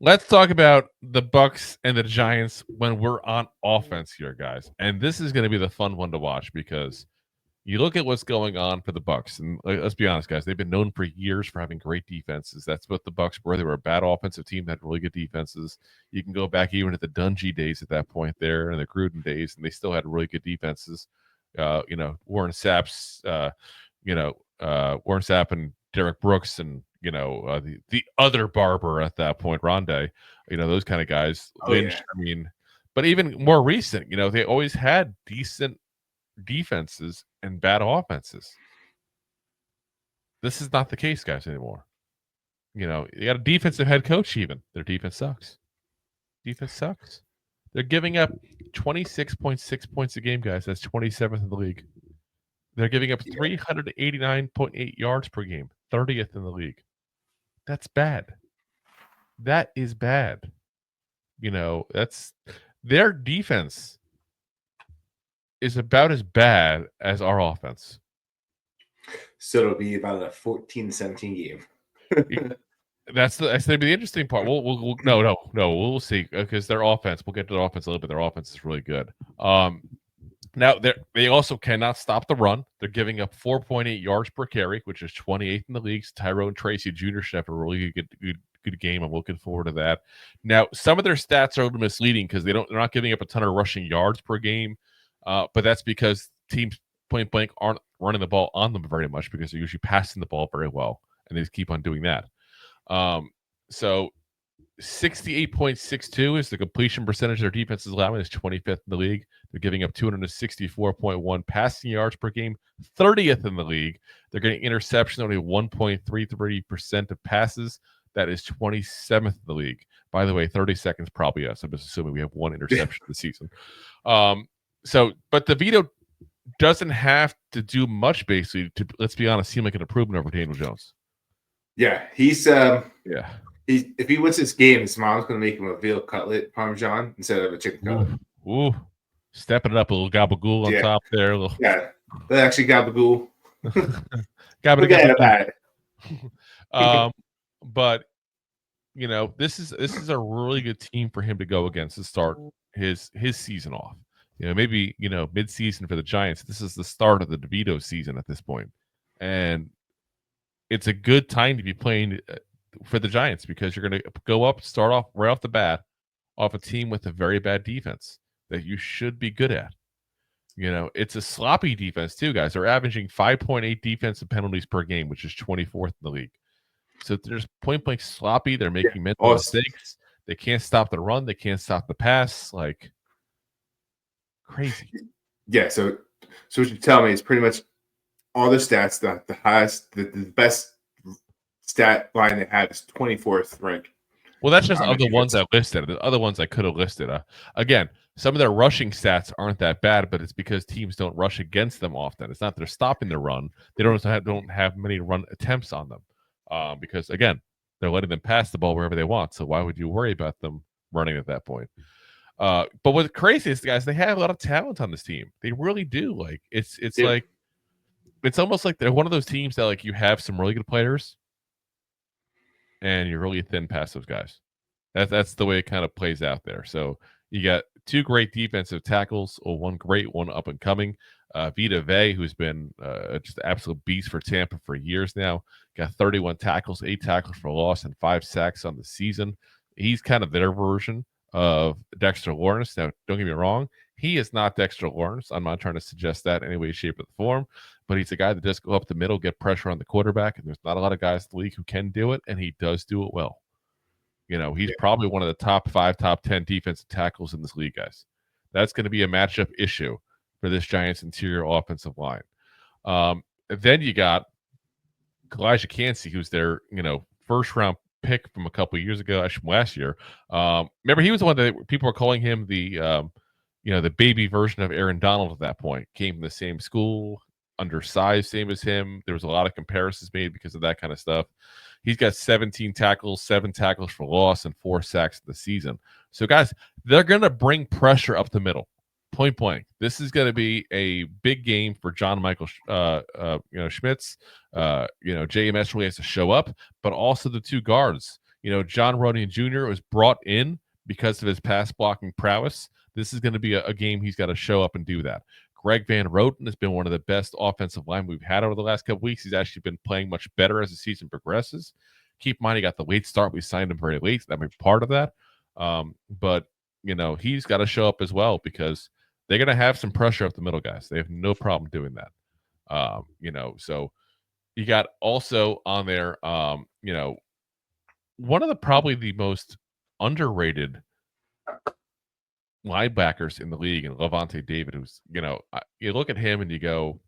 Let's talk about the Bucs and the Giants when we're on offense here, guys. And this is going to be the fun one to watch because you look at what's going on for the Bucs, and let's be honest, guys, they've been known for years for having great defenses. That's what the Bucs were. They were a bad offensive team that had really good defenses. You can go back even to the Dungy days at that point there and the Gruden days, and they still had really good defenses. Warren Sapp's, Warren Sapp and Derrick Brooks and the other Barber at that point, Ronde, those kind of guys. Oh, Lynch, yeah. I mean, but even more recent, they always had decent defenses and bad offenses. This is not the case, guys, anymore. You got a defensive head coach even. Their defense sucks. Defense sucks. They're giving up 26.6 points a game, guys. That's 27th in the league. They're giving up 389.8 yards per game, 30th in the league. That's bad. That is bad. That's their defense is about as bad as our offense. So it'll be about a 14-17 game. That's going to be the interesting part. We'll see because their offense. We'll get to the offense a little bit. Their offense is really good. Now they also cannot stop the run. They're giving up 4.8 yards per carry, which is 28th in the league. Tyrone Tracy Jr. should have a really good game. I'm looking forward to that. Now some of their stats are a little misleading because they're not giving up a ton of rushing yards per game, but that's because teams point blank aren't running the ball on them very much because they're usually passing the ball very well, and they just keep on doing that. So 68.62 is the completion percentage their defense is allowing. Is 25th in the league. They're giving up 264.1 passing yards per game, 30th in the league. They're getting interception only 1.33% of passes. That is 27th in the league. By the way, 30 seconds probably us. I'm just assuming we have one interception this season. But DeVito doesn't have to do much basically to, let's be honest, seem like an improvement over Daniel Jones. Yeah, he's if he wins this game, his mom's going to make him a veal cutlet parmesan instead of a chicken cutlet. Ooh. Stepping it up a little gabagool on top there. Yeah, they actually gabagool. Gabagool. But this is a really good team for him to go against to start his season off. Maybe mid-season for the Giants. This is the start of the DeVito season at this point, and it's a good time to be playing for the Giants because you're going to go up, start off right off the bat, off a team with a very bad defense that you should be good at. It's a sloppy defense too, guys. They're averaging 5.8 defensive penalties per game, which is 24th in the league. So they're just point blank sloppy. They're making mental mistakes. They can't stop the run. They can't stop the pass. Like crazy. Yeah. So what you tell me is pretty much all the stats. The highest, the best stat line they have is 24th rank. Well, that's just of the ones I listed. The other ones I could have listed. Again, some of their rushing stats aren't that bad, but it's because teams don't rush against them often. It's not that they're stopping their run. They don't have many run attempts on them because, again, they're letting them pass the ball wherever they want. So why would you worry about them running at that point? But what's crazy is, guys, they have a lot of talent on this team. They really do. Like it's like it's almost like they're one of those teams that like you have some really good players and you're really thin past those guys. That's the way it kind of plays out there. So you got two great defensive tackles, or one great, one up and coming. Vita Vea, who's been just an absolute beast for Tampa for years now, got 31 tackles, 8 tackles for loss, and 5 sacks on the season. He's kind of their version of Dexter Lawrence. Now, don't get me wrong, he is not Dexter Lawrence. I'm not trying to suggest that in any way, shape, or form, but he's a guy that does go up the middle, get pressure on the quarterback, and there's not a lot of guys in the league who can do it, and he does do it well. He's probably one of the top 5, top 10 defensive tackles in this league, guys. That's going to be a matchup issue for this Giants interior offensive line. Then you got Elijah Cansey, who's their, first round pick from a couple of years ago, actually last year. Remember, he was the one that people were calling him the baby version of Aaron Donald at that point. Came from the same school, undersized, same as him. There was a lot of comparisons made because of that kind of stuff. He's got 17 tackles, 7 tackles for loss, and 4 sacks in the season. So, guys, they're going to bring pressure up the middle, point blank. This is going to be a big game for John Michael Schmitz. JMS really has to show up, but also the two guards. John Runyan Jr. was brought in because of his pass blocking prowess. This is going to be a game he's got to show up and do that. Greg Van Roten has been one of the best offensive linemen we've had over the last couple weeks. He's actually been playing much better as the season progresses. Keep in mind, he got the late start. We signed him very late. So that might be part of that. But he's got to show up as well because they're going to have some pressure up the middle, guys. They have no problem doing that. So you got also on there, one of the probably the most underrated linebackers in the league, and Levante David, who's, you look at him and you go,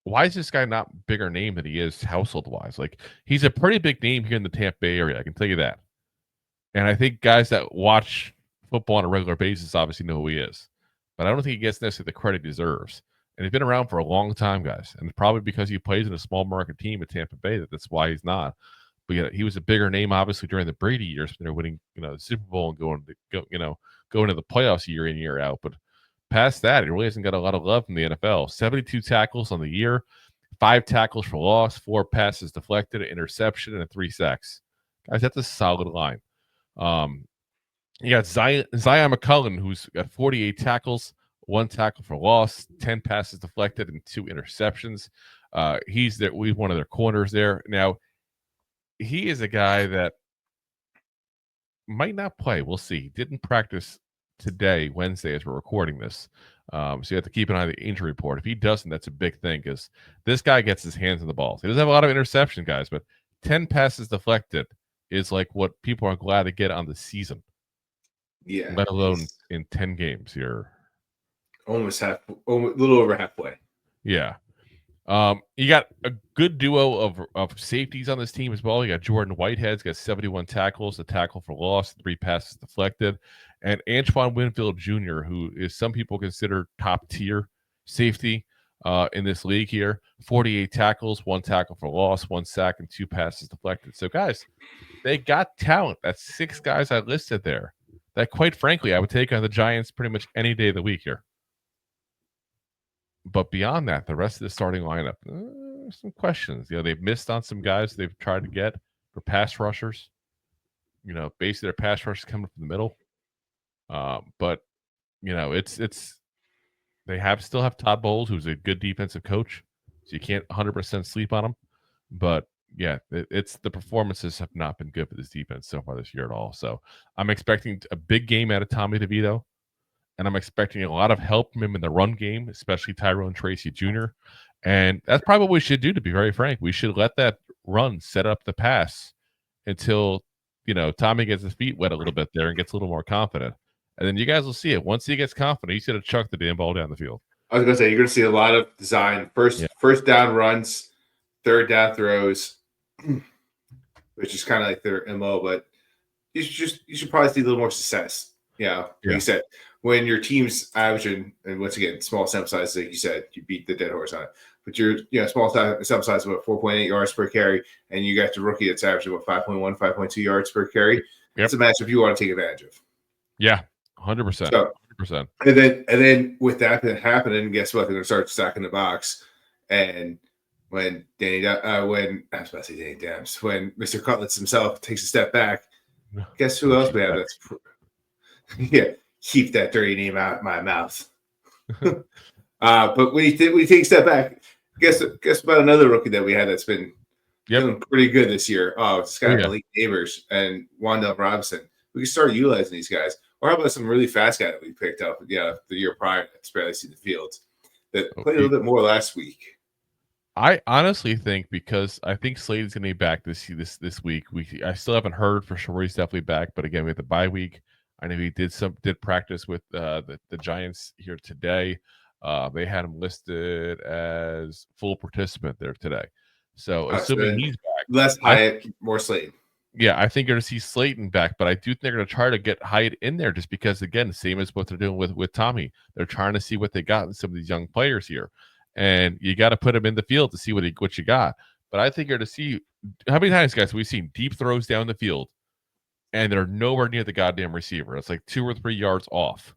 why is this guy not bigger name than he is household wise? Like, he's a pretty big name here in the Tampa Bay area. I can tell you that. And I think guys that watch football on a regular basis obviously know who he is, but I don't think he gets necessarily the credit he deserves. And he's been around for a long time, guys. And probably because he plays in a small market team at Tampa Bay, that's why he's not. But he was a bigger name, obviously, during the Brady years when they're winning, the Super Bowl and going to the playoffs year in, year out. But past that, he really hasn't got a lot of love from the NFL. 72 tackles on the year, 5 tackles for loss, 4 passes deflected, an interception, and 3 sacks. Guys, that's a solid line. You got Zion McCullum, who's got 48 tackles, 1 tackle for loss, 10 passes deflected, and 2 interceptions. He's one of their corners there. Now, he is a guy that might not play. We'll see. He didn't practice today, Wednesday, as we're recording this. So you have to keep an eye on the injury report. If he doesn't, that's a big thing because this guy gets his hands on the balls. He doesn't have a lot of interception, guys, but 10 passes deflected is like what people are glad to get on the season. Yeah. Let alone in 10 games here. A little over halfway. Yeah. You got a good duo of safeties on this team as well. You got Jordan Whitehead's got 71 tackles, a tackle for loss, 3 passes deflected, and Antoine Winfield Jr., who is some people consider top tier safety in this league here. 48 tackles, 1 tackle for loss, 1 sack, and 2 passes deflected. So, guys, they got talent. That's 6 guys I listed there. That, quite frankly, I would take on the Giants pretty much any day of the week here. But beyond that, the rest of the starting lineup, some questions. They've missed on some guys they've tried to get for pass rushers. Basically their pass rush is coming from the middle. But it's they still have Todd Bowles, who's a good defensive coach, so you can't 100% sleep on him. But yeah, it's the performances have not been good for this defense so far this year at all. So I'm expecting a big game out of Tommy DeVito. And I'm expecting a lot of help from him in the run game, especially Tyrone Tracy Jr. And that's probably what we should do, to be very frank. We should let that run set up the pass until, Tommy gets his feet wet a little bit there and gets a little more confident. And then you guys will see it. Once he gets confident, he's going to chuck the damn ball down the field. I was going to say, you're going to see a lot of design. First down runs, third down throws, which is kind of like their MO, but you should probably see a little more success. Like you said, when your team's averaging, and once again, small sample size, like you said, you beat the dead horse on it. But you're, small sample size, about 4.8 yards per carry, and you got the rookie that's averaging, 5.1, 5.2 yards per carry. It's a matchup you want to take advantage of. Yeah, 100%. So, 100%. And then with that happening, guess what? They're going to start stacking the box. And when I was about to say Danny Dams, when Mr. Cutlets himself takes a step back, guess who else we have that's keep that dirty name out of my mouth. But when you take a step back, guess about another rookie that we had that's been doing pretty good this year. Oh, it's got Malik Neighbors and Wandale Robinson. We can start utilizing these guys. Or how about some really fast guy that we picked up the year prior that's barely seen the field that played a little bit more last week? I honestly think, because I think Slade's going to be back this week. I still haven't heard for sure he's definitely back, but again, we have the bye week. I know he did practice with the Giants here today. They had him listed as full participant there today. So assuming he's back, less Hyatt, more Slade. Yeah, I think you're going to see Slayton back, but I do think they're going to try to get Hyatt in there just because, again, the same as what they're doing with Tommy. They're trying to see what they got in some of these young players here. And you got to put them in the field to see what you got. But I think you're to see how many times, guys, we've seen deep throws down the field and they're nowhere near the goddamn receiver. It's like 2 or 3 yards off.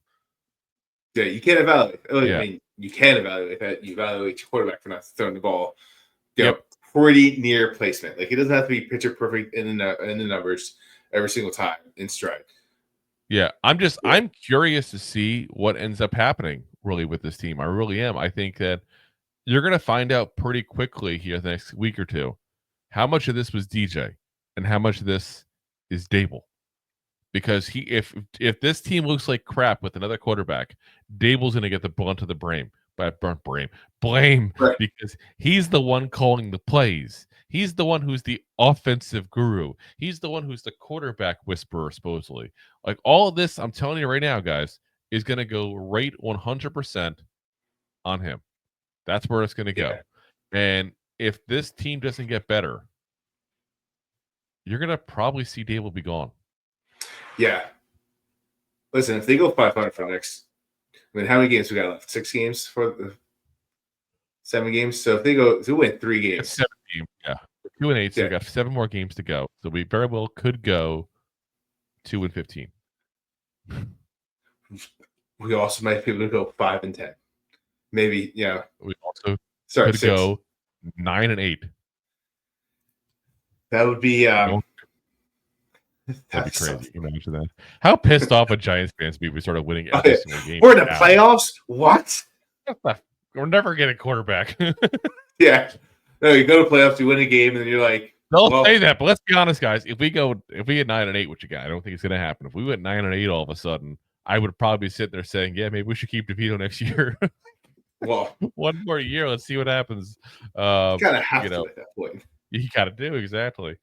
Yeah, you can't evaluate. I mean, you can evaluate that. You evaluate your quarterback for not throwing the ball pretty near placement. Like, it doesn't have to be picture perfect in the numbers every single time in stride. Yeah, I'm curious to see what ends up happening really with this team. I really am. I think that you're going to find out pretty quickly here the next week or two how much of this was DJ and how much of this is Dable. Because if this team looks like crap with another quarterback, Dable's going to get the brunt of the blame Right. because he's the one calling the plays. He's the one who's the offensive guru. He's the one who's the quarterback whisperer, supposedly. Like, all of this, I'm telling you right now, guys, is going to go right 100% on him. That's where it's going to go. And if this team doesn't get better, you're going to probably see Dable be gone. Yeah. Listen, if they go 500 for the next, I mean, how many games we got left? 6 games for the 7 games. So if they win 3 games, 7 games, yeah, 2-8. So we got 7 more games to go. So we very well could go 2-15. We also might be able to go 5-10. Maybe, yeah. We also could 6. Go 9-8. That would be that'd be crazy. You imagine that? How pissed off a Giants fans be if we started winning every single game. We're in the playoffs? What? We're never getting a quarterback. Yeah. No, you go to playoffs, you win a game, and then you're like, they'll say that, but let's be honest, guys. If we get 9-8, which again, I don't think it's gonna happen. If we went 9-8 all of a sudden, I would probably be sitting there saying, yeah, maybe we should keep DeVito next year. Well, one more year, let's see what happens. You gotta have to at that point. You gotta do, exactly.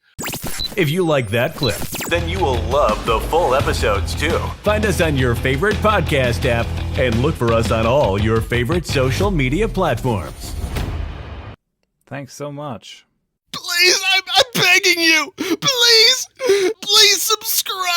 If you like that clip, then you will love the full episodes too. Find us on your favorite podcast app and look for us on all your favorite social media platforms. Thanks so much. Please, I'm begging you. Please subscribe.